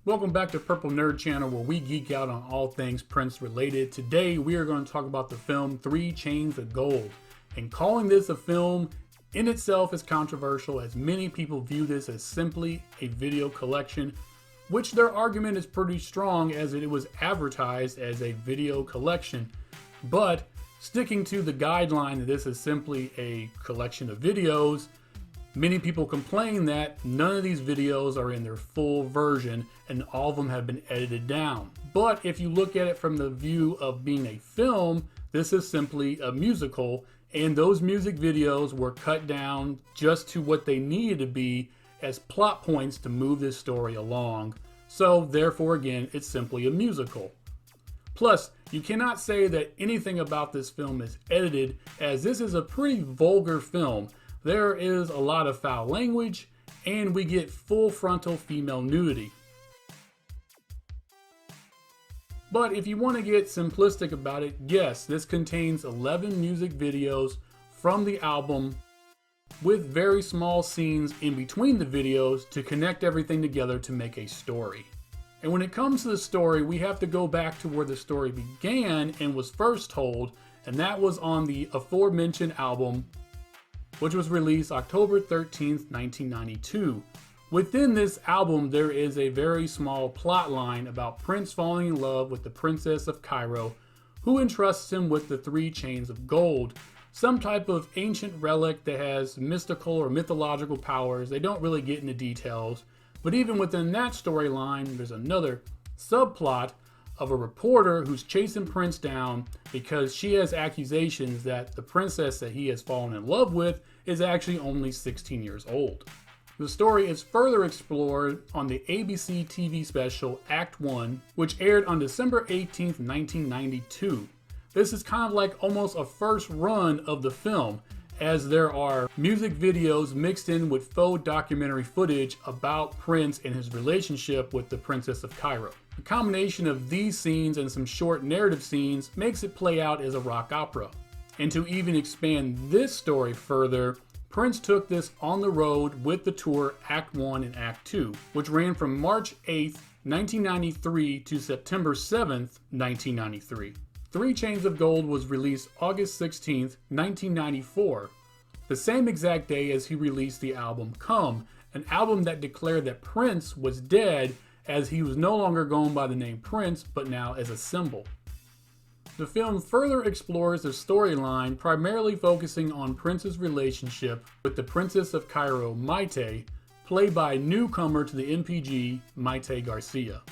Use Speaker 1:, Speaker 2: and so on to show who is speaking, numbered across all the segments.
Speaker 1: Welcome back to Purple Nerd Channel, where we geek out on all things Prince related. Today we are going to talk about the film 3 Chainz of Gold. And calling this a film in itself is controversial, as many people view this as simply a video collection, which their argument is pretty strong as it was advertised as a video collection. But sticking to the guideline that this is simply a collection of videos, many people complain that none of these videos are in their full version and all of them have been edited down. But if you look at it from the view of being a film, this is simply a musical, and those music videos were cut down just to what they needed to be as plot points to move this story along. So therefore, again, it's simply a musical. Plus, you cannot say that anything about this film is edited, as this is a pretty vulgar film. There is a lot of foul language, and we get full frontal female nudity. But if you want to get simplistic about it, yes, this contains 11 music videos from the album with very small scenes in between the videos to connect everything together to make a story. And when it comes to the story, we have to go back to where the story began and was first told, and that was on the aforementioned album, which was released October 13th, 1992. Within this album, there is a very small plot line about Prince falling in love with the Princess of Cairo, who entrusts him with the 3 Chainz of Gold, some type of ancient relic that has mystical or mythological powers. They don't really get into details, but even within that storyline, there's another subplot of a reporter who's chasing Prince down because she has accusations that the princess that he has fallen in love with is actually only 16 years old. The story is further explored on the ABC TV special Act 1, which aired on December 18th, 1992. This is kind of like almost a first run of the film, as there are music videos mixed in with faux documentary footage about Prince and his relationship with the Princess of Cairo. A combination of these scenes and some short narrative scenes makes it play out as a rock opera. And to even expand this story further, Prince took this on the road with the tour Act 1 and Act 2, which ran from March 8th, 1993 to September 7th, 1993. 3 Chainz of Gold was released August 16th, 1994, the same exact day as he released the album Come, an album that declared that Prince was dead, as he was no longer going by the name Prince, but now as a symbol. The film further explores the storyline, primarily focusing on Prince's relationship with the Princess of Cairo, Mayte, played by newcomer to the MPG, Mayte Garcia.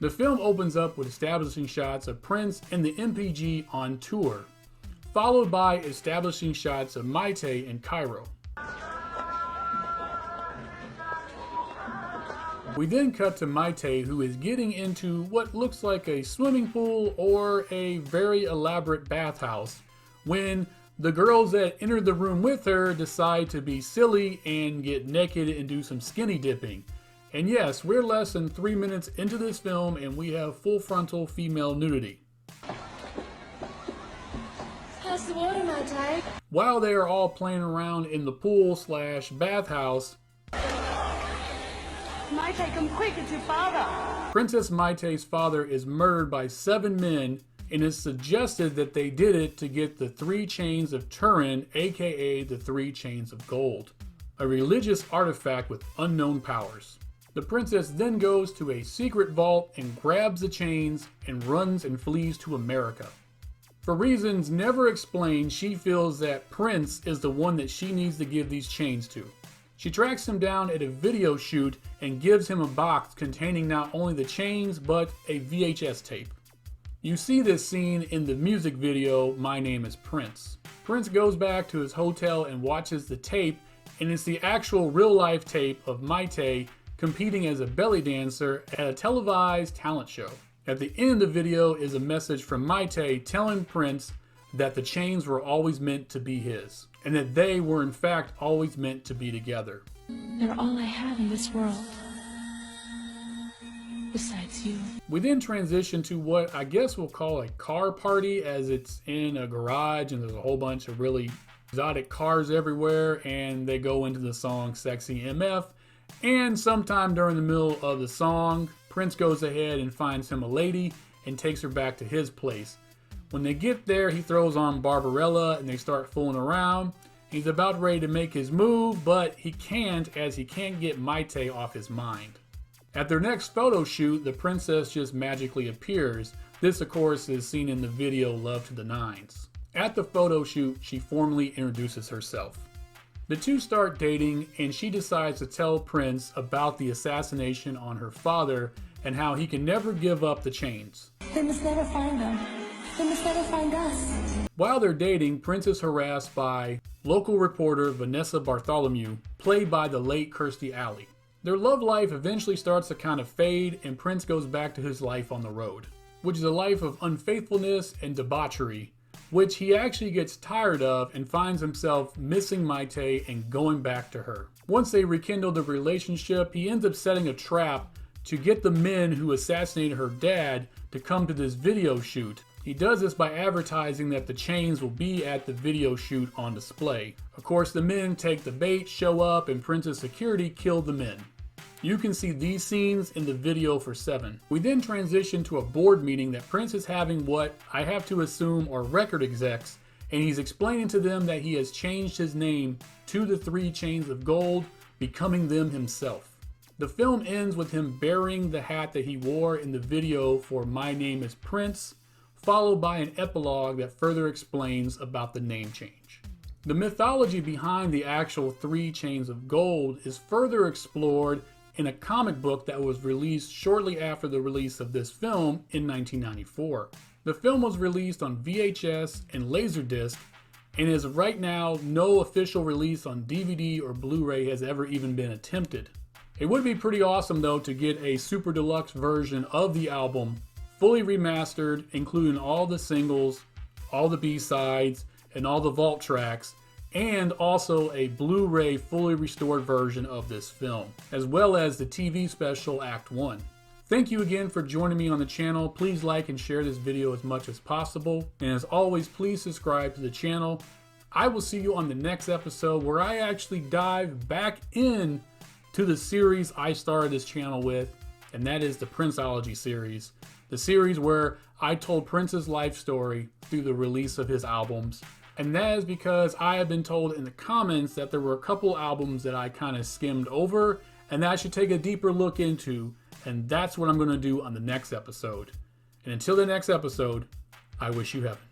Speaker 1: The film opens up with establishing shots of Prince and the MPG on tour, followed by establishing shots of Mayte in Cairo. We then cut to Mayte, who is getting into what looks like a swimming pool or a very elaborate bathhouse, when the girls that entered the room with her decide to be silly and get naked and do some skinny dipping. And yes, we're less than 3 minutes into this film and we have full frontal female nudity.
Speaker 2: How's the water, Mayte?
Speaker 1: While they are all playing around in the pool / bathhouse,
Speaker 2: Mayte, come quick, it's your father.
Speaker 1: Princess Mayte's father is murdered by 7 men, and it's suggested that they did it to get the 3 Chainz of Turin, aka the 3 Chainz of Gold, a religious artifact with unknown powers. The princess then goes to a secret vault and grabs the chains and runs and flees to America. For reasons never explained, she feels that Prince is the one that she needs to give these chains to. She tracks him down at a video shoot and gives him a box containing not only the chains, but a VHS tape. You see this scene in the music video, My Name is Prince. Prince goes back to his hotel and watches the tape, and it's the actual real-life tape of Mayte competing as a belly dancer at a televised talent show. At the end of the video is a message from Mayte telling Prince that the chains were always meant to be his, and that they were in fact always meant to be together.
Speaker 2: They're all I have in this world, besides you.
Speaker 1: We then transition to what I guess we'll call a car party, as it's in a garage and there's a whole bunch of really exotic cars everywhere, and they go into the song Sexy MF, and sometime during the middle of the song, Prince goes ahead and finds him a lady and takes her back to his place. When they get there, he throws on Barbarella and they start fooling around. He's about ready to make his move, but he can't, as he can't get Mayte off his mind. At their next photo shoot, the princess just magically appears. This, of course, is seen in the video Love to the Nines. At the photo shoot, she formally introduces herself. The two start dating, and she decides to tell Prince about the assassination on her father and how he can never give up the chains.
Speaker 2: They must never find them. They must never find us.
Speaker 1: While they're dating, Prince is harassed by local reporter Vanessa Bartholomew, played by the late Kirstie Alley. Their love life eventually starts to kind of fade, and Prince goes back to his life on the road, which is a life of unfaithfulness and debauchery, which he actually gets tired of and finds himself missing Mayte and going back to her. Once they rekindle the relationship, he ends up setting a trap to get the men who assassinated her dad to come to this video shoot. He does this by advertising that the chains will be at the video shoot on display. Of course, the men take the bait, show up, and Prince's security kill the men. You can see these scenes in the video for 7. We then transition to a board meeting that Prince is having what I have to assume are record execs, and he's explaining to them that he has changed his name to the 3 Chains of Gold, becoming them himself. The film ends with him burying the hat that he wore in the video for My Name is Prince, followed by an epilogue that further explains about the name change. The mythology behind the actual 3 Chains of Gold is further explored in a comic book that was released shortly after the release of this film in 1994. The film was released on VHS and Laserdisc, and as of right now, no official release on DVD or Blu-ray has ever even been attempted. It would be pretty awesome though to get a super deluxe version of the album, fully remastered, including all the singles, all the B-sides, and all the vault tracks, and also a Blu-ray fully restored version of this film, as well as the TV special Act 1. Thank you again for joining me on the channel. Please like and share this video as much as possible. And as always, please subscribe to the channel. I will see you on the next episode where I actually dive back in to the series I started this channel with, and that is the Princeology series. The series where I told Prince's life story through the release of his albums. And that is because I have been told in the comments that there were a couple albums that I kind of skimmed over and that I should take a deeper look into, and that's what I'm going to do on the next episode. And until the next episode, I wish you heaven.